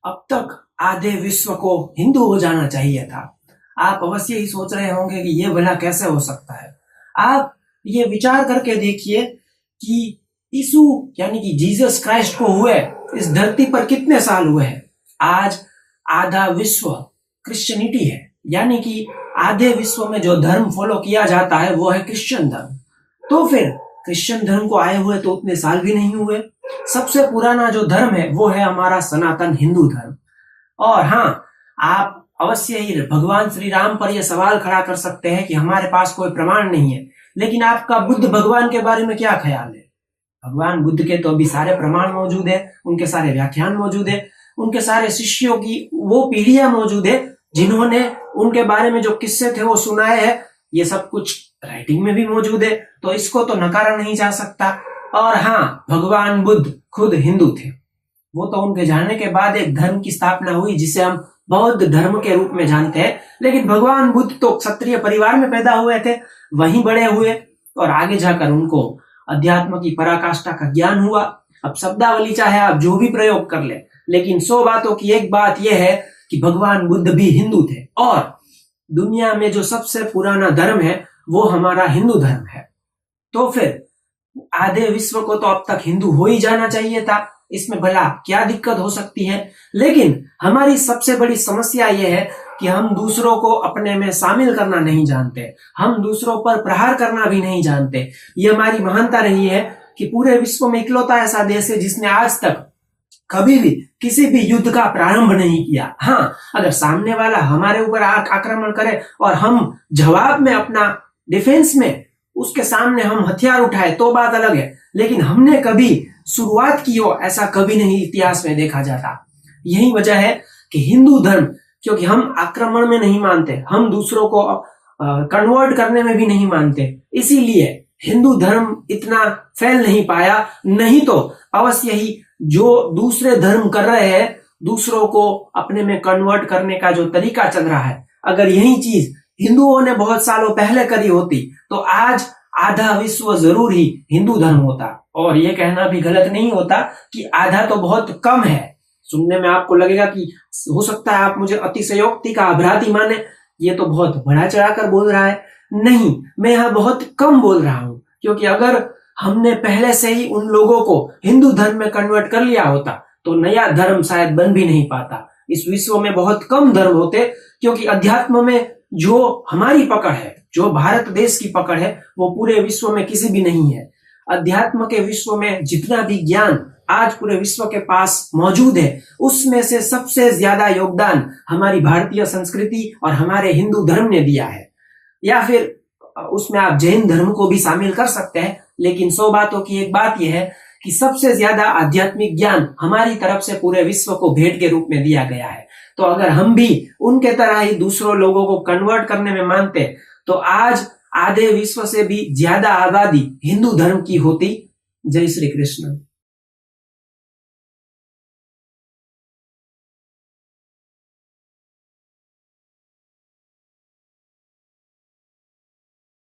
अब तक आधे विश्व को हिंदू हो जाना चाहिए था। आप अवश्य ही सोच रहे होंगे कि ये भला कैसे हो सकता है। आप ये विचार करके देखिए कि यीशु यानी कि जीसस क्राइस्ट को हुए इस धरती पर कितने साल हुए हैं। आज आधा विश्व क्रिश्चियनिटी है, यानी कि आधे विश्व में जो धर्म फॉलो किया जाता है वो है क्रिश्चियन धर्म। तो फिर क्रिश्चियन धर्म को आए हुए तो उतने साल भी नहीं हुए। सबसे पुराना जो धर्म है वो है हमारा सनातन हिंदू धर्म। और हाँ, आप अवश्य ही भगवान श्री राम पर यह सवाल खड़ा कर सकते हैं कि हमारे पास कोई प्रमाण नहीं है, लेकिन आपका बुद्ध भगवान के बारे में क्या ख्याल है? भगवान बुद्ध के तो अभी सारे प्रमाण मौजूद है, उनके सारे व्याख्यान मौजूद है, उनके सारे शिष्यों की वो पीढ़ियां मौजूद है जिन्होंने उनके बारे में जो किस्से थे वो सुनाए हैं। ये सब कुछ राइटिंग में भी मौजूद है, तो इसको तो नकारा नहीं जा सकता। और हाँ, भगवान बुद्ध खुद हिंदू थे। वो तो उनके जाने के बाद एक धर्म की स्थापना हुई जिसे हम बौद्ध धर्म के रूप में जानते हैं, लेकिन भगवान बुद्ध तो क्षत्रिय परिवार में पैदा हुए थे, वहीं बड़े हुए और आगे जाकर उनको अध्यात्म की पराकाष्ठा का ज्ञान हुआ। अब शब्दावली चाहे आप जो भी प्रयोग कर ले, लेकिन 100 बातों की एक बात यह है कि भगवान बुद्ध भी हिंदू थे। और दुनिया में जो सबसे पुराना धर्म है वो हमारा हिंदू धर्म है। तो फिर आधे विश्व को तो अब तक हिंदू हो ही जाना चाहिए था, इसमें भला क्या दिक्कत हो सकती है। लेकिन हमारी सबसे बड़ी समस्या यह है कि हम दूसरों को अपने में शामिल करना नहीं जानते, हम दूसरों पर प्रहार करना भी नहीं जानते। ये हमारी महानता रही है कि पूरे विश्व में इकलौता ऐसा देश है जिसने आज तक कभी भी किसी भी युद्ध का प्रारंभ नहीं किया। हाँ, अगर सामने वाला हमारे ऊपर आक्रमण करे और हम जवाब में अपना डिफेंस में उसके सामने हम हथियार उठाए तो बात अलग है, लेकिन हमने कभी शुरुआत की हो ऐसा कभी नहीं इतिहास में देखा जाता। यही वजह है कि हिंदू धर्म, क्योंकि हम आक्रमण में नहीं मानते, हम दूसरों को कन्वर्ट करने में भी नहीं मानते, इसीलिए हिंदू धर्म इतना फैल नहीं पाया। नहीं तो अवश्य ही जो दूसरे धर्म कर रहे हैं, दूसरों को अपने में कन्वर्ट करने का जो तरीका चल रहा है, अगर यही चीज हिंदुओं ने बहुत सालों पहले करी होती तो आज आधा विश्व जरूर ही हिंदू धर्म होता। और ये कहना भी गलत नहीं होता कि आधा तो बहुत कम है। सुनने में आपको लगेगा कि हो सकता है आप मुझे अतिशयोक्ति का अपराधी माने, ये तो बहुत बढ़ा चढ़ाकर बोल रहा है। नहीं, मैं यहाँ बहुत कम बोल रहा हूँ, क्योंकि अगर हमने पहले से ही उन लोगों को हिंदू धर्म में कन्वर्ट कर लिया होता तो नया धर्म शायद बन भी नहीं पाता। इस विश्व में बहुत कम धर्म होते, क्योंकि अध्यात्म में जो हमारी पकड़ है, जो भारत देश की पकड़ है, वो पूरे विश्व में किसी भी नहीं है। अध्यात्म के विश्व में जितना भी ज्ञान आज पूरे विश्व के पास मौजूद है, उसमें से सबसे ज्यादा योगदान हमारी भारतीय संस्कृति और हमारे हिंदू धर्म ने दिया है। या फिर उसमें आप जैन धर्म को भी शामिल कर सकते हैं, लेकिन 100 बातों की एक बात यह है कि सबसे ज्यादा आध्यात्मिक ज्ञान हमारी तरफ से पूरे विश्व को भेंट के रूप में दिया गया है। तो अगर हम भी उनके तरह ही दूसरों लोगों को कन्वर्ट करने में मानते तो आज आधे विश्व से भी ज्यादा आबादी हिंदू धर्म की होती। जय श्री कृष्ण।